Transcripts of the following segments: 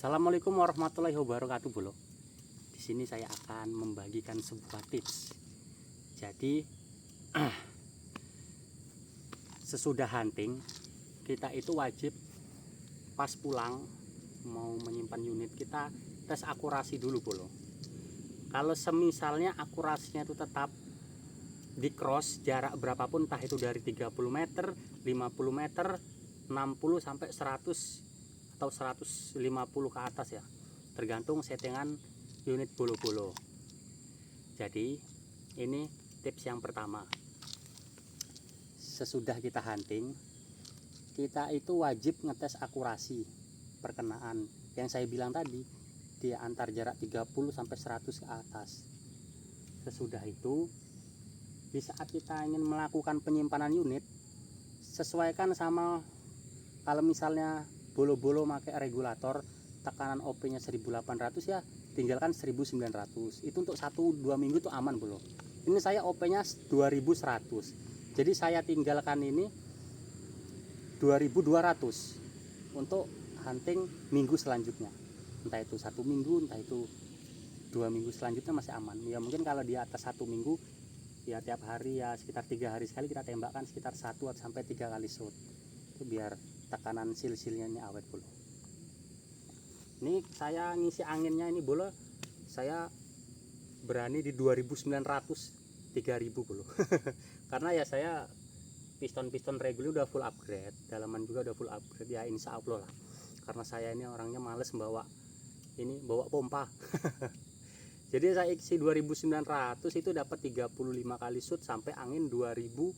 Assalamualaikum warahmatullahi wabarakatuh, Bolo. Di sini saya akan membagikan sebuah tips. Jadi sesudah hunting kita itu wajib pas pulang mau menyimpan unit kita tes akurasi dulu, Bolo. Kalau semisalnya akurasinya itu tetap di cross jarak berapapun, entah itu dari 30 meter, 50 meter, 60 sampai 100 atau 150 ke atas ya, tergantung settingan unit bolo-bolo. Jadi ini tips yang pertama. Sesudah kita hunting, kita itu wajib ngetes akurasi perkenaan yang saya bilang tadi, di antar jarak 30 sampai 100 ke atas. Sesudah itu, di saat kita ingin melakukan penyimpanan unit, sesuaikan sama, kalau misalnya bolo-bolo pakai regulator tekanan OP nya 1800 ya, tinggalkan 1900. Itu untuk 1-2 minggu tuh aman, Bolo. Ini saya OP nya 2100, jadi saya tinggalkan ini 2200 untuk hunting minggu selanjutnya, entah itu 1 minggu, entah itu 2 minggu selanjutnya masih aman ya. Mungkin kalau di atas 1 minggu ya, tiap hari ya sekitar 3 hari sekali kita tembakkan sekitar 1 sampai 3 kali shot, itu biar tekanan sil-silnya ini awet, Bolo. Ini saya ngisi anginnya ini, Bolo, saya berani di 2900 3000, Bolo. Karena ya saya piston reguler udah full upgrade, dalaman juga udah full upgrade ya, insya Allah lah. Karena saya ini orangnya males bawa pompa. Jadi saya isi 2900 itu dapat 35 kali shoot sampai angin 2200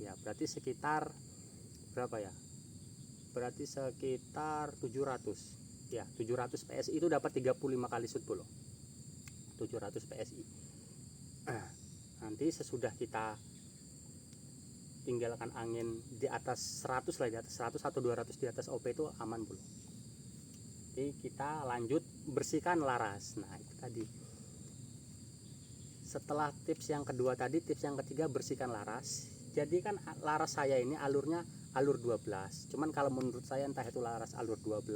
ya, berarti sekitar berapa ya, berarti sekitar 700 ya, 700 PSI itu dapat 35 kali shoot, Bolo. 700 PSI. Nanti sesudah kita tinggalkan angin di atas 100 lah, di atas 100 atau 200 di atas OP itu aman, Bolo. Jadi kita lanjut bersihkan laras. Nah itu tadi, setelah tips yang kedua tadi, tips yang ketiga bersihkan laras. Jadi kan laras saya ini alurnya alur 12, cuman kalau menurut saya entah itu laras alur 12,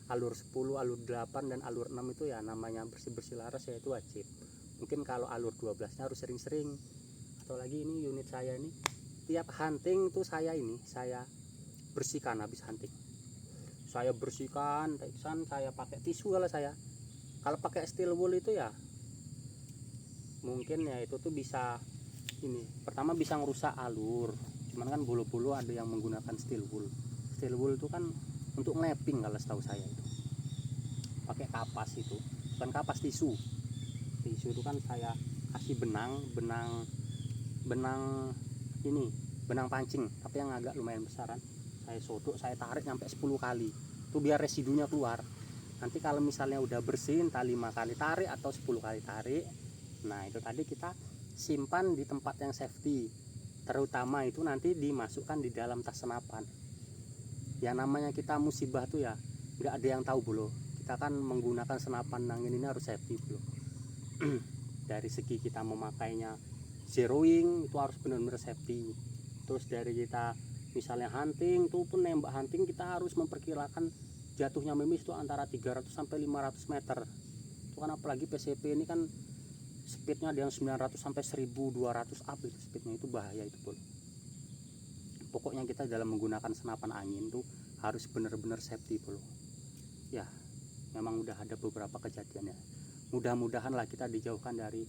alur 10, alur 8 dan alur 6 itu ya namanya bersih-bersih laras ya, itu wajib. Mungkin kalau alur 12 nya harus sering-sering. Atau lagi ini unit saya ini tiap hunting tuh saya bersihkan. Habis hunting saya bersihkan, saya pakai tisu. Kalau pakai steel wool itu ya mungkin ya itu tuh bisa ini, pertama bisa ngerusak alur. Cuman kan bolo-bolo ada yang menggunakan steel wool. Steel wool itu kan untuk ngelaping, kalau setahu saya itu pakai kapas, itu bukan kapas, tisu itu kan saya kasih benang ini, benang pancing tapi yang agak lumayan besaran, saya sodok, saya tarik sampai 10 kali itu biar residunya keluar. Nanti kalau misalnya udah bersih, entah 5 kali tarik atau 10 kali tarik, nah itu tadi kita simpan di tempat yang safety. Terutama itu nanti dimasukkan di dalam tas senapan. Yang namanya kita musibah tuh ya nggak ada yang tahu, Bolo. Kita kan menggunakan senapan angin ini harus safety, Bolo. Dari segi kita memakainya zeroing itu harus benar-benar safety. Terus dari kita misalnya hunting tuh pun, nembak hunting kita harus memperkirakan jatuhnya memis itu antara 300 sampai 500 meter. Itu kan apalagi PCP ini kan speednya ada yang 900 sampai 1200 up, itu speednya, itu bahaya itu, Bolo. Pokoknya kita dalam menggunakan senapan angin tuh harus benar-benar safety, Bolo. Ya memang udah ada beberapa kejadian ya, mudah-mudahan lah kita dijauhkan dari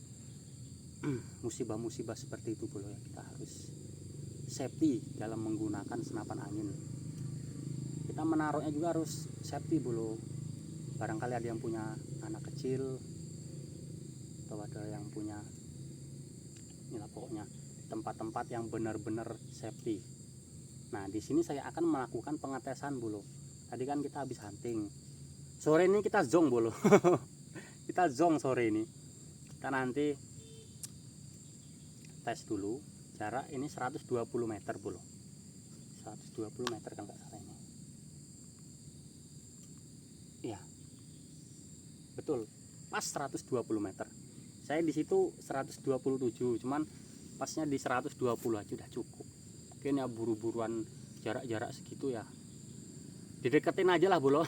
musibah-musibah seperti itu, Bolo. Ya kita harus safety dalam menggunakan senapan angin. Kita menaruhnya juga harus safety, Bolo. Barangkali ada yang punya anak kecil atau ada yang punya, inilah pokoknya tempat-tempat yang benar-benar safety. Nah di sini saya akan melakukan pengetesan, Bolo. Tadi kan kita habis hunting, sore ini kita zong, Bolo. Kita zong sore ini, kita nanti tes dulu jarak ini 120 meter, Bolo. 120 meter kan nggak salah ini. Iya betul, pas 120 meter. Saya di situ 127, cuman pasnya di 120 aja udah cukup. Mungkin ya buru-buruan jarak-jarak segitu ya, dideketin aja lah bolo.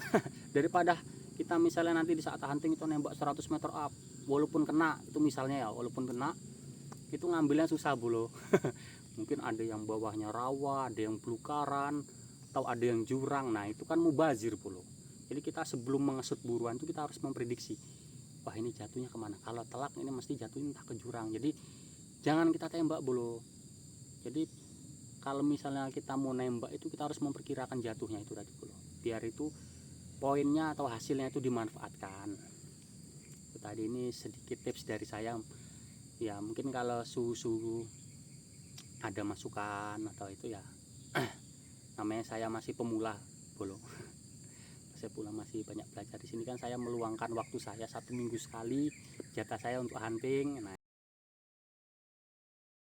Daripada kita misalnya nanti di saat hunting itu nembak 100 meter up, walaupun kena itu misalnya ya, walaupun kena itu ngambilnya susah bolo. Mungkin ada yang bawahnya rawa, ada yang belukaran, atau ada yang jurang. Nah itu kan mubazir bolo. Jadi kita sebelum mengesut buruan itu kita harus memprediksi, wah ini jatuhnya kemana. Kalau telak ini mesti jatuhnya entah ke jurang. Jadi jangan kita tembak bolo. Jadi kalau misalnya kita mau nembak itu kita harus memperkirakan jatuhnya itu tadi bolo, biar itu poinnya atau hasilnya itu dimanfaatkan. Itu tadi, ini sedikit tips dari saya ya. Mungkin kalau suhu ada masukan atau itu ya, namanya saya masih pemula bolo. Saya pula masih banyak belajar di sini kan. Saya meluangkan waktu saya 1 minggu sekali, jatah saya untuk hunting. Nah